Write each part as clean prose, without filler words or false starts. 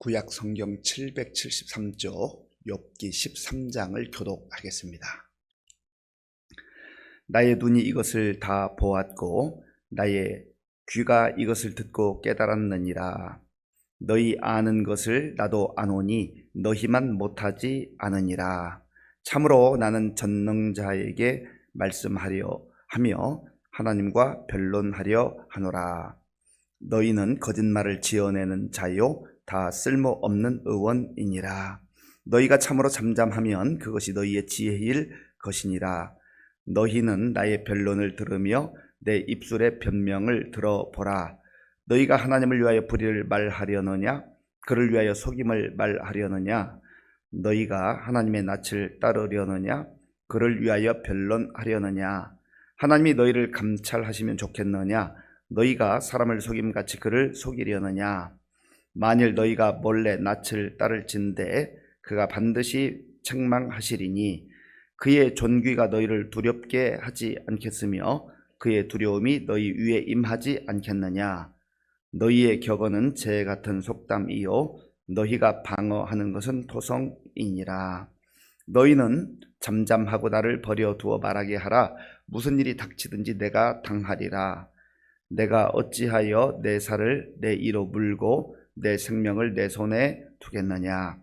구약 성경 773쪽 욥기 13장을 교독하겠습니다. 나의 눈이 이것을 다 보았고 나의 귀가 이것을 듣고 깨달았느니라. 너희 아는 것을 나도 아노니 너희만 못하지 않으니라. 참으로 나는 전능자에게 말씀하려 하며 하나님과 변론하려 하노라. 너희는 거짓말을 지어내는 자요 다 쓸모없는 의원이니라. 너희가 참으로 잠잠하면 그것이 너희의 지혜일 것이니라. 너희는 나의 변론을 들으며 내 입술의 변명을 들어보라. 너희가 하나님을 위하여 불의를 말하려느냐? 그를 위하여 속임을 말하려느냐? 너희가 하나님의 낯을 따르려느냐? 그를 위하여 변론하려느냐? 하나님이 너희를 감찰하시면 좋겠느냐? 너희가 사람을 속임같이 그를 속이려느냐? 만일 너희가 몰래 낯을 따를진대 그가 반드시 책망하시리니 그의 존귀가 너희를 두렵게 하지 않겠으며 그의 두려움이 너희 위에 임하지 않겠느냐? 너희의 격언은 재 같은 속담이요 너희가 방어하는 것은 토성이니라. 너희는 잠잠하고 나를 버려두어 말하게 하라. 무슨 일이 닥치든지 내가 당하리라. 내가 어찌하여 내 살을 내 이로 물고 내 생명을 내 손에 두겠느냐?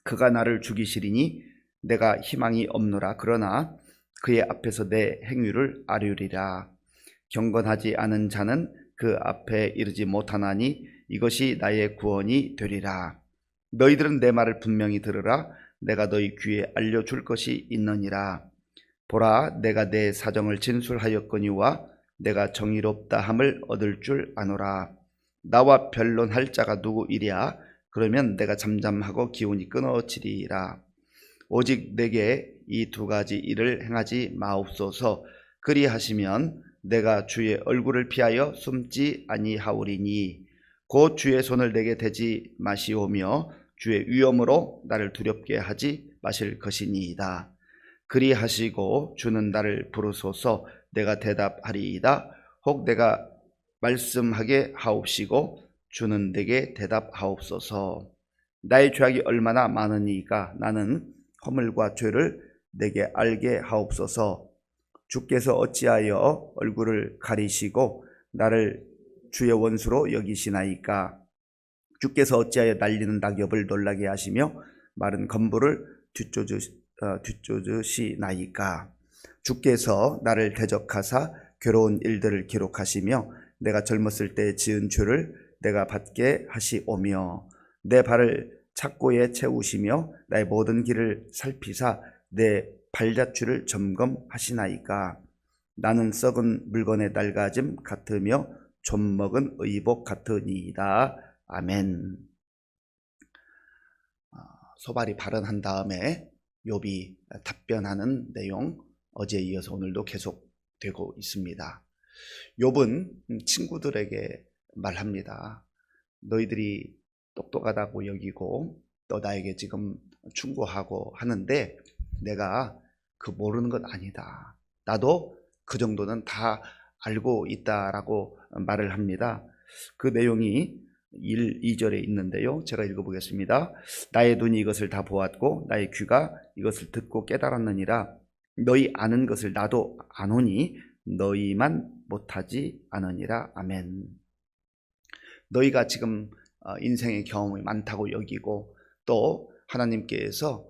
그가 나를 죽이시리니 내가 희망이 없노라. 그러나 그의 앞에서 내 행위를 아뢰리라. 경건하지 않은 자는 그 앞에 이르지 못하나니 이것이 나의 구원이 되리라. 너희들은 내 말을 분명히 들으라. 내가 너희 귀에 알려줄 것이 있느니라. 보라, 내가 내 사정을 진술하였거니와 내가 정의롭다 함을 얻을 줄 아노라. 나와 변론할 자가 누구이랴? 그러면 내가 잠잠하고 기운이 끊어지리라. 오직 내게 이 두 가지 일을 행하지 마옵소서. 그리하시면 내가 주의 얼굴을 피하여 숨지 아니하오리니 곧 주의 손을 내게 대지 마시오며 주의 위엄으로 나를 두렵게 하지 마실 것이니이다. 그리하시고 주는 나를 부르소서. 내가 대답하리이다. 혹 내가 말씀하게 하옵시고 주는 내게 대답하옵소서. 나의 죄악이 얼마나 많으니까 나는 허물과 죄를 내게 알게 하옵소서. 주께서 어찌하여 얼굴을 가리시고 나를 주의 원수로 여기시나이까? 주께서 어찌하여 날리는 낙엽을 놀라게 하시며 마른 건물을 뒤쫓으시나이까? 주께서 나를 대적하사 괴로운 일들을 기록하시며 내가 젊었을 때 지은 죄를 내가 받게 하시오며 내 발을 착고에 채우시며 나의 모든 길을 살피사 내 발자취를 점검하시나이까? 나는 썩은 물건의 낡아짐 같으며 좀 먹은 의복 같으니이다. 아멘. 소발이 발언한 다음에 욥이 답변하는 내용, 어제에 이어서 오늘도 계속되고 있습니다. 욥은 친구들에게 말합니다. 너희들이 똑똑하다고 여기고 또 나에게 지금 충고하고 하는데 내가 그 모르는 건 아니다. 나도 그 정도는 다 알고 있다라고 말을 합니다. 그 내용이 1, 2절에 있는데요. 제가 읽어보겠습니다. 나의 눈이 이것을 다 보았고 나의 귀가 이것을 듣고 깨달았느니라. 너희 아는 것을 나도 아노니 너희만 못하지 않으니라. 아멘. 너희가 지금 인생의 경험이 많다고 여기고 또 하나님께서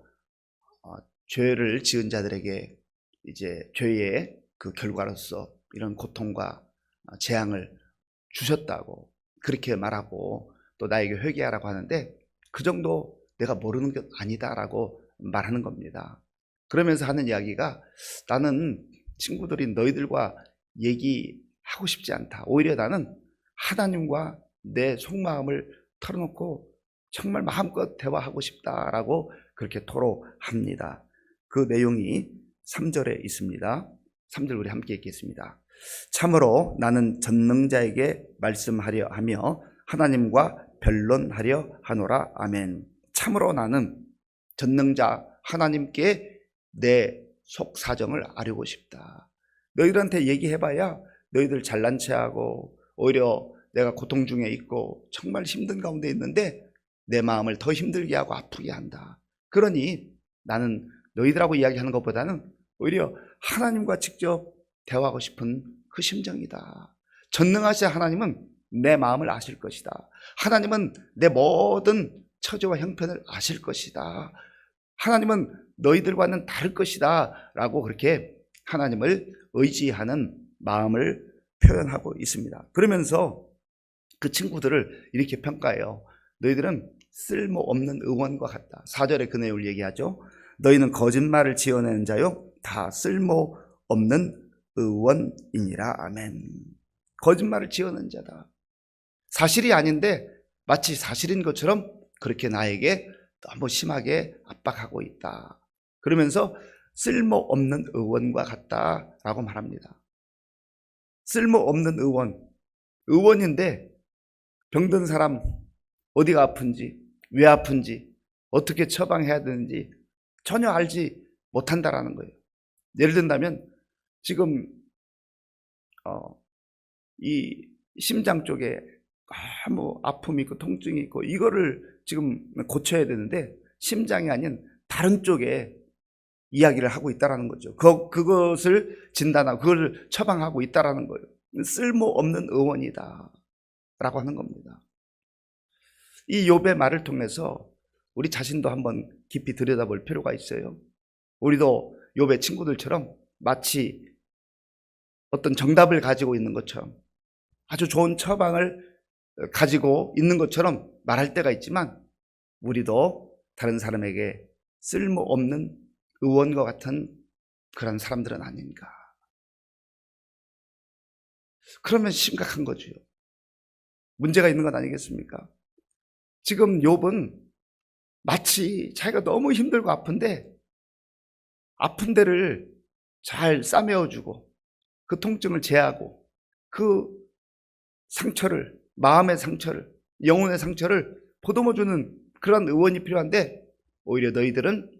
죄를 지은 자들에게 이제 죄의 그 결과로서 이런 고통과 재앙을 주셨다고 그렇게 말하고 또 나에게 회개하라고 하는데 그 정도 내가 모르는 게 아니다라고 말하는 겁니다. 그러면서 하는 이야기가 나는 친구들이 너희들과 얘기하고 싶지 않다. 오히려 나는 하나님과 내 속마음을 털어놓고 정말 마음껏 대화하고 싶다라고 그렇게 토로합니다. 그 내용이 3절에 있습니다. 3절 우리 함께 읽겠습니다. 참으로 나는 전능자에게 말씀하려 하며 하나님과 변론하려 하노라. 아멘. 참으로 나는 전능자 하나님께 내 속사정을 아뢰고 싶다. 너희들한테 얘기해봐야 너희들 잘난 체하고 오히려 내가 고통 중에 있고 정말 힘든 가운데 있는데 내 마음을 더 힘들게 하고 아프게 한다. 그러니 나는 너희들하고 이야기하는 것보다는 오히려 하나님과 직접 대화하고 싶은 그 심정이다. 전능하신 하나님은 내 마음을 아실 것이다. 하나님은 내 모든 처지와 형편을 아실 것이다. 하나님은 너희들과는 다를 것이다 라고 그렇게 하나님을 의지하는 마음을 표현하고 있습니다. 그러면서 그 친구들을 이렇게 평가해요. 너희들은 쓸모없는 의원과 같다. 4절에 그 내용을 얘기하죠. 너희는 거짓말을 지어내는 자요 다 쓸모없는 의원이니라. 아멘. 거짓말을 지어내는 자다. 사실이 아닌데 마치 사실인 것처럼 그렇게 나에게 너무 심하게 압박하고 있다. 그러면서 쓸모없는 의원과 같다라고 말합니다. 쓸모없는 의원인데 병든 사람 어디가 아픈지, 왜 아픈지, 어떻게 처방해야 되는지 전혀 알지 못한다라는 거예요. 예를 든다면 지금 이 심장 쪽에 아무 아픔이 있고 통증이 있고 이거를 지금 고쳐야 되는데 심장이 아닌 다른 쪽에 이야기를 하고 있다라는 거죠. 그것을 진단하고 그걸 처방하고 있다라는 거예요. 쓸모없는 의원이다 라고 하는 겁니다. 이 욥의 말을 통해서 우리 자신도 한번 깊이 들여다볼 필요가 있어요. 우리도 욥의 친구들처럼 마치 어떤 정답을 가지고 있는 것처럼 아주 좋은 처방을 가지고 있는 것처럼 말할 때가 있지만 우리도 다른 사람에게 쓸모없는 의원과 같은 그런 사람들은 아닌가. 그러면 심각한 거죠. 문제가 있는 건 아니겠습니까? 지금 욥은 마치 자기가 너무 힘들고 아픈데 아픈 데를 잘 싸매어주고 그 통증을 제하고 그 상처를, 마음의 상처를, 영혼의 상처를 보듬어주는 그런 의원이 필요한데 오히려 너희들은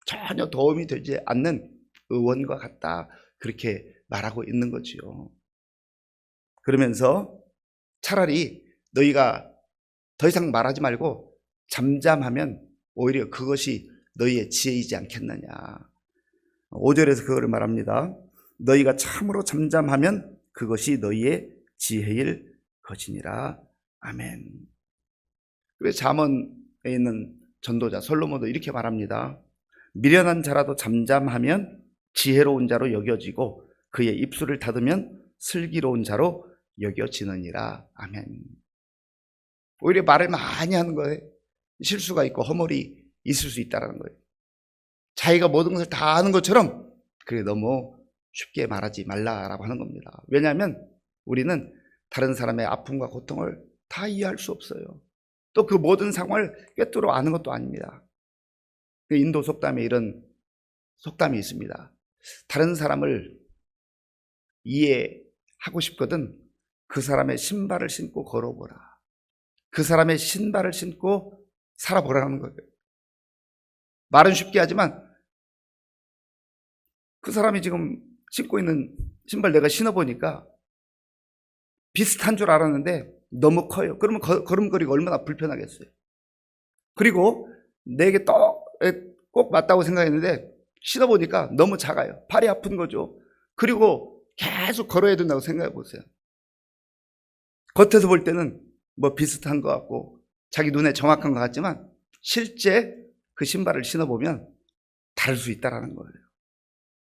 전혀 도움이 되지 않는 의원과 같다. 그렇게 말하고 있는 거지요. 그러면서 차라리 너희가 더 이상 말하지 말고 잠잠하면 오히려 그것이 너희의 지혜이지 않겠느냐. 5절에서 그거를 말합니다. 너희가 참으로 잠잠하면 그것이 너희의 지혜일 것이니라. 아멘. 그래서 잠언에 있는 전도자 솔로몬도 이렇게 말합니다. 미련한 자라도 잠잠하면 지혜로운 자로 여겨지고 그의 입술을 닫으면 슬기로운 자로 여겨지느니라. 아멘. 오히려 말을 많이 하는 거에 실수가 있고 허물이 있을 수 있다는 거예요. 자기가 모든 것을 다 아는 것처럼 그래 너무 쉽게 말하지 말라라고 하는 겁니다. 왜냐하면 우리는 다른 사람의 아픔과 고통을 다 이해할 수 없어요. 또 그 모든 상황을 꿰뚫어 아는 것도 아닙니다. 인도 속담에 이런 속담이 있습니다. 다른 사람을 이해하고 싶거든 그 사람의 신발을 신고 걸어보라. 그 사람의 신발을 신고 살아보라는 거예요. 말은 쉽게 하지만 그 사람이 지금 신고 있는 신발 내가 신어보니까 비슷한 줄 알았는데 너무 커요. 그러면 걸음걸이가 얼마나 불편하겠어요. 그리고 내게 꼭 맞다고 생각했는데 신어보니까 너무 작아요. 발이 아픈 거죠. 그리고 계속 걸어야 된다고 생각해 보세요. 겉에서 볼 때는 뭐 비슷한 것 같고 자기 눈에 정확한 것 같지만 실제 그 신발을 신어보면 다를 수 있다는 거예요.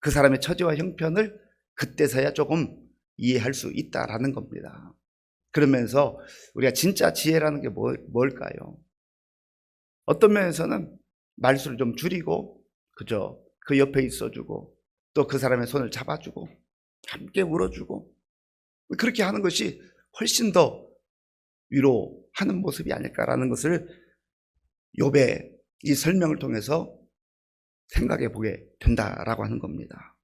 그 사람의 처지와 형편을 그때서야 조금 이해할 수 있다라는 겁니다. 그러면서 우리가 진짜 지혜라는 게 뭘까요? 어떤 면에서는 말수를 좀 줄이고 그저 그 옆에 있어주고 또 그 사람의 손을 잡아주고 함께 울어주고 그렇게 하는 것이 훨씬 더 위로하는 모습이 아닐까라는 것을 욥의 이 설명을 통해서 생각해 보게 된다라고 하는 겁니다.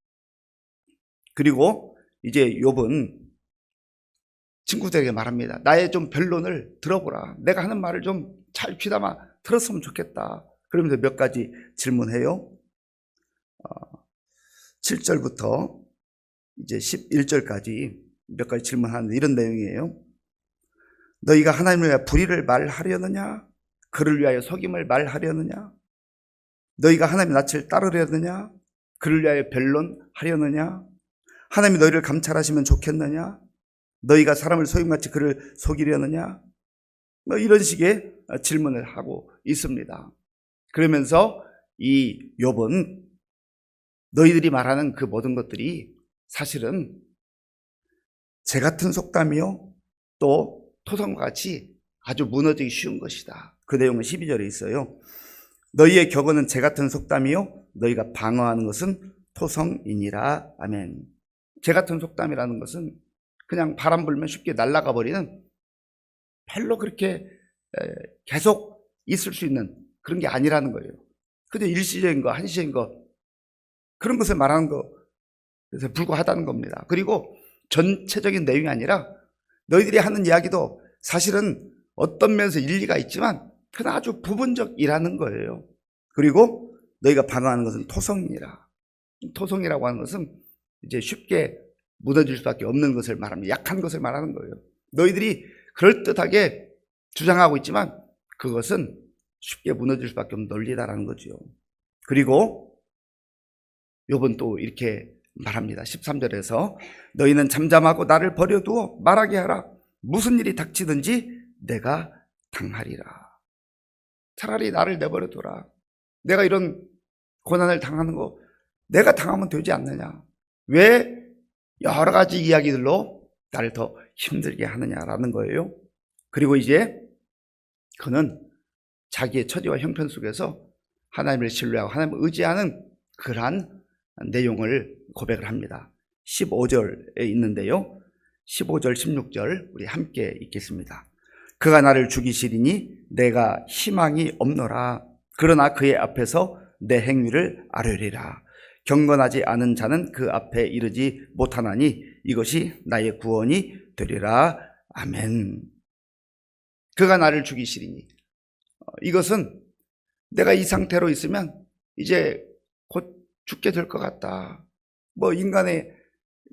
그리고 이제 욥은 친구들에게 말합니다. 나의 좀 변론을 들어보라. 내가 하는 말을 좀 잘 귀담아 들었으면 좋겠다. 그러면서 몇 가지 질문해요. 7절부터 이제 11절까지 몇 가지 질문하는데 이런 내용이에요. 너희가 하나님을 위해 불의를 말하려느냐? 그를 위하여 속임을 말하려느냐? 너희가 하나님의 낯을 따르려느냐? 그를 위하여 변론하려느냐? 하나님이 너희를 감찰하시면 좋겠느냐? 너희가 사람을 속임같이 그를 속이려느냐? 뭐 이런 식의 질문을 하고 있습니다. 그러면서 이 욥은 너희들이 말하는 그 모든 것들이 사실은 재 같은 속담이요 또 토성과 같이 아주 무너지기 쉬운 것이다. 그 내용은 12절에 있어요. 너희의 격언은 재 같은 속담이요 너희가 방어하는 것은 토성이니라. 아멘. 재 같은 속담이라는 것은 그냥 바람 불면 쉽게 날아가 버리는, 별로 그렇게 계속 있을 수 있는 그런 게 아니라는 거예요. 그저 일시적인 거, 한시적인 거, 그런 것을 말하는 것에 불과하다는 겁니다. 그리고 전체적인 내용이 아니라 너희들이 하는 이야기도 사실은 어떤 면에서 일리가 있지만 그건 아주 부분적이라는 거예요. 그리고 너희가 방어하는 것은 토성이니라. 토성이라고 하는 것은 이제 쉽게 무너질 수밖에 없는 것을 말합니다. 약한 것을 말하는 거예요. 너희들이 그럴듯하게 주장하고 있지만 그것은 쉽게 무너질 수밖에 없는 논리다라는 거죠. 그리고 욥은 또 이렇게 말합니다. 13절에서 너희는 잠잠하고 나를 버려두어 말하게 하라. 무슨 일이 닥치든지 내가 당하리라. 차라리 나를 내버려둬라. 내가 이런 고난을 당하는 거 내가 당하면 되지 않느냐. 왜 여러 가지 이야기들로 나를 더 힘들게 하느냐라는 거예요. 그리고 이제 그는 자기의 처지와 형편 속에서 하나님을 신뢰하고 하나님을 의지하는 그러한 내용을 고백을 합니다. 15절에 있는데요. 15절, 16절 우리 함께 읽겠습니다. 그가 나를 죽이시리니 내가 희망이 없노라. 그러나 그의 앞에서 내 행위를 아뢰리라. 경건하지 않은 자는 그 앞에 이르지 못하나니 이것이 나의 구원이 되리라. 아멘. 그가 나를 죽이시리니, 이것은 내가 이 상태로 있으면 이제 곧 죽게 될 것 같다. 뭐 인간의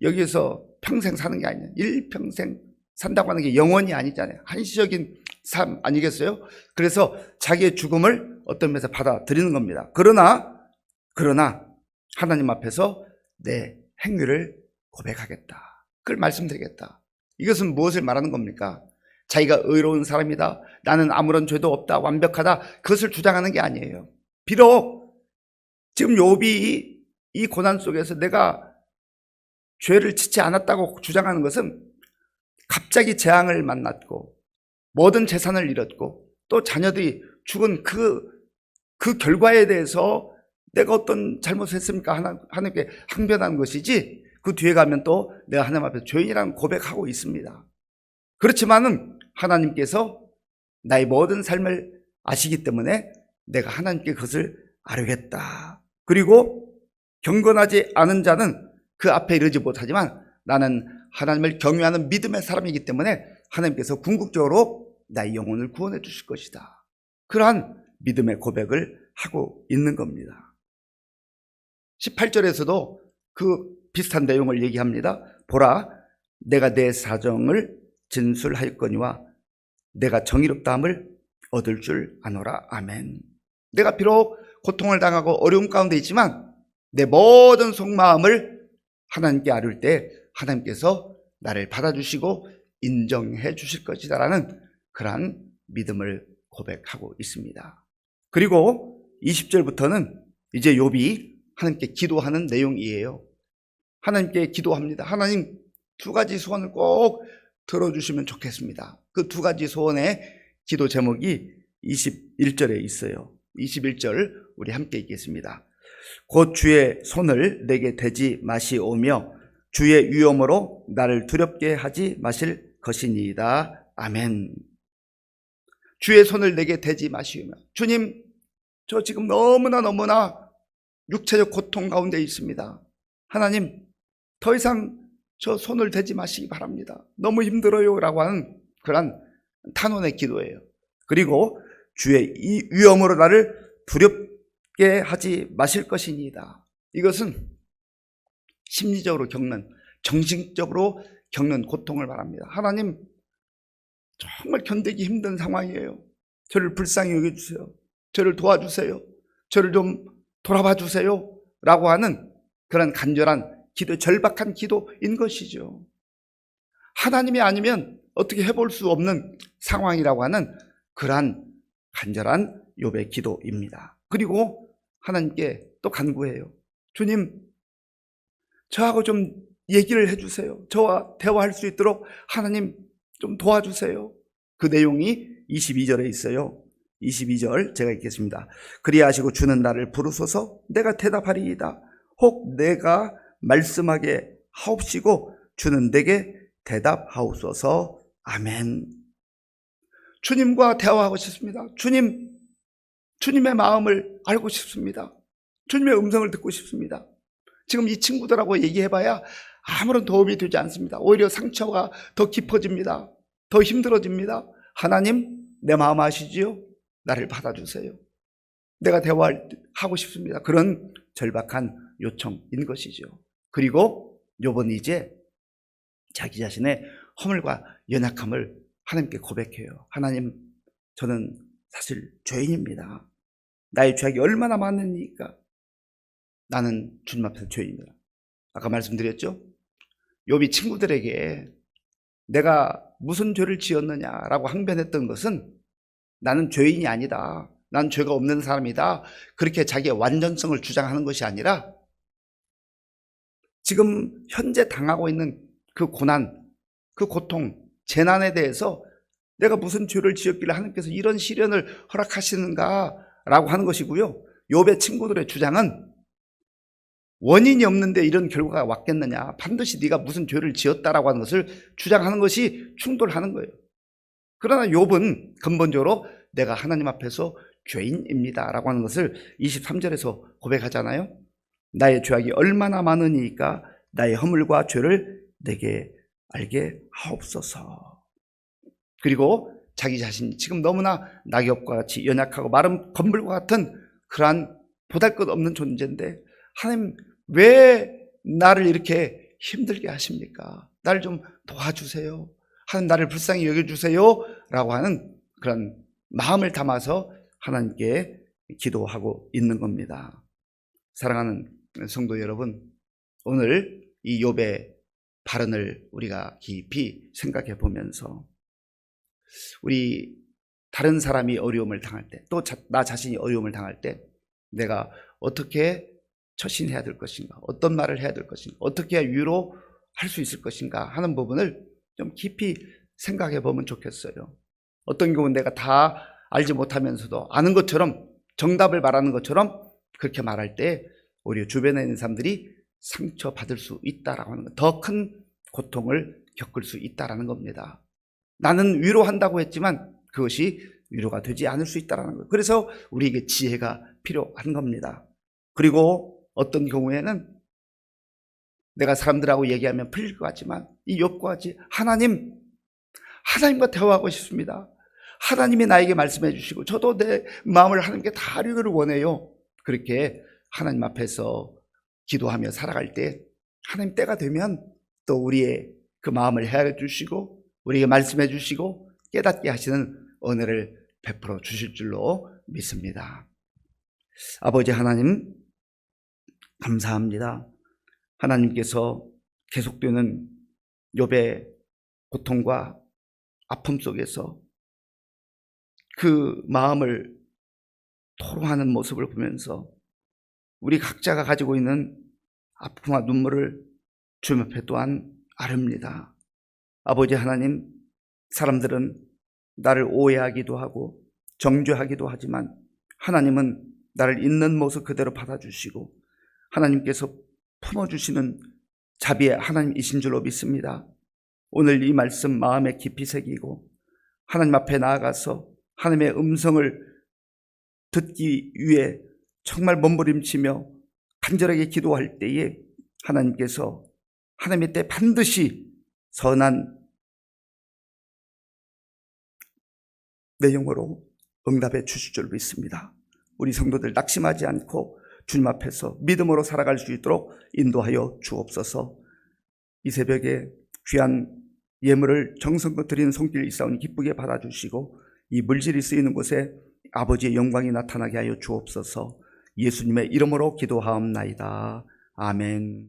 여기에서 평생 사는 게 아니냐. 일평생 산다고 하는 게 영원히 아니잖아요. 한시적인 삶 아니겠어요? 그래서 자기의 죽음을 어떤 면에서 받아들이는 겁니다. 그러나 하나님 앞에서 내 행위를 고백하겠다. 그걸 말씀드리겠다. 이것은 무엇을 말하는 겁니까? 자기가 의로운 사람이다. 나는 아무런 죄도 없다. 완벽하다. 그것을 주장하는 게 아니에요. 비록 지금 욥이 이 고난 속에서 내가 죄를 짓지 않았다고 주장하는 것은 갑자기 재앙을 만났고 모든 재산을 잃었고 또 자녀들이 죽은 그 결과에 대해서 내가 어떤 잘못을 했습니까? 하나님께 항변하는 것이지, 그 뒤에 가면 또 내가 하나님 앞에 죄인이라는 고백하고 있습니다. 그렇지만은 하나님께서 나의 모든 삶을 아시기 때문에 내가 하나님께 그것을 아뢰겠다. 그리고 경건하지 않은 자는 그 앞에 이르지 못하지만 나는 하나님을 경외하는 믿음의 사람이기 때문에 하나님께서 궁극적으로 나의 영혼을 구원해 주실 것이다. 그러한 믿음의 고백을 하고 있는 겁니다. 18절에서도 그 비슷한 내용을 얘기합니다. 보라, 내가 내 사정을 진술하였거니와 내가 정의롭다함을 얻을 줄 아노라. 아멘. 내가 비록 고통을 당하고 어려움 가운데 있지만 내 모든 속마음을 하나님께 아뢰을 때 하나님께서 나를 받아주시고 인정해 주실 것이다라는 그러한 믿음을 고백하고 있습니다. 그리고 20절부터는 이제 욥이 하나님께 기도하는 내용이에요. 하나님께 기도합니다. 하나님, 두 가지 소원을 꼭 들어주시면 좋겠습니다. 그 두 가지 소원의 기도 제목이 21절에 있어요. 21절 우리 함께 읽겠습니다. 곧 주의 손을 내게 대지 마시오며 주의 위엄으로 나를 두렵게 하지 마실 것이니이다. 아멘. 주의 손을 내게 대지 마시오며, 주님, 저 지금 너무나 육체적 고통 가운데 있습니다. 하나님, 더 이상 저 손을 대지 마시기 바랍니다. 너무 힘들어요 라고 하는 그런 탄원의 기도예요. 그리고 주의 이 위엄으로 나를 두렵게 하지 마실 것이니이다. 이것은 심리적으로 겪는, 정신적으로 겪는 고통을 말합니다. 하나님, 정말 견디기 힘든 상황이에요. 저를 불쌍히 여겨주세요. 저를 도와주세요. 저를 좀 돌아봐 주세요. 라고 하는 그런 간절한 기도, 절박한 기도인 것이죠. 하나님이 아니면 어떻게 해볼 수 없는 상황이라고 하는 그러한 간절한 욥의 기도입니다. 그리고 하나님께 또 간구해요. 주님, 저하고 좀 얘기를 해주세요. 저와 대화할 수 있도록 하나님 좀 도와주세요. 그 내용이 22절에 있어요. 22절 제가 읽겠습니다. 그리하시고 주는 나를 부르소서 내가 대답하리이다. 혹 내가 말씀하게 하옵시고 주는 내게 대답하옵소서. 아멘. 주님과 대화하고 싶습니다. 주님의 마음을 알고 싶습니다. 주님의 음성을 듣고 싶습니다. 지금 이 친구들하고 얘기해봐야 아무런 도움이 되지 않습니다. 오히려 상처가 더 깊어집니다. 더 힘들어집니다. 하나님, 내 마음 아시지요? 나를 받아주세요. 내가 대화하고 싶습니다. 그런 절박한 요청인 것이죠. 그리고 욥은 이제 자기 자신의 허물과 연약함을 하나님께 고백해요. 하나님, 저는 사실 죄인입니다. 나의 죄악이 얼마나 많으니까 나는 주님 앞에서 죄인입니다. 아까 말씀드렸죠? 욥이 친구들에게 내가 무슨 죄를 지었느냐라고 항변했던 것은 나는 죄인이 아니다. 난 죄가 없는 사람이다. 그렇게 자기의 완전성을 주장하는 것이 아니라 지금 현재 당하고 있는 그 고난, 그 고통, 재난에 대해서 내가 무슨 죄를 지었길래 하나님께서 이런 시련을 허락하시는가라고 하는 것이고요. 욥의 친구들의 주장은 원인이 없는데 이런 결과가 왔겠느냐. 반드시 네가 무슨 죄를 지었다라고 하는 것을 주장하는 것이 충돌하는 거예요. 그러나 욥은 근본적으로 내가 하나님 앞에서 죄인입니다 라고 하는 것을 23절에서 고백하잖아요. 나의 죄악이 얼마나 많으니까 나의 허물과 죄를 내게 알게 하옵소서. 그리고 자기 자신이 지금 너무나 낙엽과 같이 연약하고 마른 건물과 같은 그러한 보잘것없는 존재인데 하나님 왜 나를 이렇게 힘들게 하십니까? 나를 좀 도와주세요. 하나님 나를 불쌍히 여겨주세요 라고 하는 그런 마음을 담아서 하나님께 기도하고 있는 겁니다. 사랑하는 성도 여러분, 오늘 이 욥의 발언을 우리가 깊이 생각해 보면서 우리 다른 사람이 어려움을 당할 때, 또 나 자신이 어려움을 당할 때 내가 어떻게 처신해야 될 것인가, 어떤 말을 해야 될 것인가, 어떻게 해야 위로할 수 있을 것인가 하는 부분을 좀 깊이 생각해 보면 좋겠어요. 어떤 경우는 내가 다 알지 못하면서도 아는 것처럼 정답을 말하는 것처럼 그렇게 말할 때 오히려 주변에 있는 사람들이 상처받을 수 있다라고 하는 것, 더 큰 고통을 겪을 수 있다라는 겁니다. 나는 위로한다고 했지만 그것이 위로가 되지 않을 수 있다라는 거예요. 그래서 우리에게 지혜가 필요한 겁니다. 그리고 어떤 경우에는 내가 사람들하고 얘기하면 풀릴 것 같지만 이 욥과 같이 하나님과 대화하고 싶습니다. 하나님이 나에게 말씀해 주시고 저도 내 마음을 하나님께 다 알기를 원해요. 그렇게 하나님 앞에서 기도하며 살아갈 때 하나님 때가 되면 또 우리의 그 마음을 헤아려 주시고 우리에게 말씀해 주시고 깨닫게 하시는 은혜를 베풀어 주실 줄로 믿습니다. 아버지 하나님 감사합니다. 하나님께서 계속되는 욥의 고통과 아픔 속에서 그 마음을 토로하는 모습을 보면서 우리 각자가 가지고 있는 아픔과 눈물을 주님 앞에 또한 아릅니다. 아버지 하나님, 사람들은 나를 오해하기도 하고 정죄하기도 하지만 하나님은 나를 있는 모습 그대로 받아주시고 하나님께서 품어주시는 자비의 하나님이신 줄로 믿습니다. 오늘 이 말씀 마음에 깊이 새기고 하나님 앞에 나아가서 하나님의 음성을 듣기 위해 정말 몸부림치며 간절하게 기도할 때에 하나님께서 하나님의 때 반드시 선한 내용으로 응답해 주실 줄 믿습니다. 우리 성도들 낙심하지 않고 주님 앞에서 믿음으로 살아갈 수 있도록 인도하여 주옵소서. 이 새벽에 귀한 예물을 정성껏 드리는 손길 있사오니 기쁘게 받아주시고 이 물질이 쓰이는 곳에 아버지의 영광이 나타나게 하여 주옵소서. 예수님의 이름으로 기도하옵나이다. 아멘.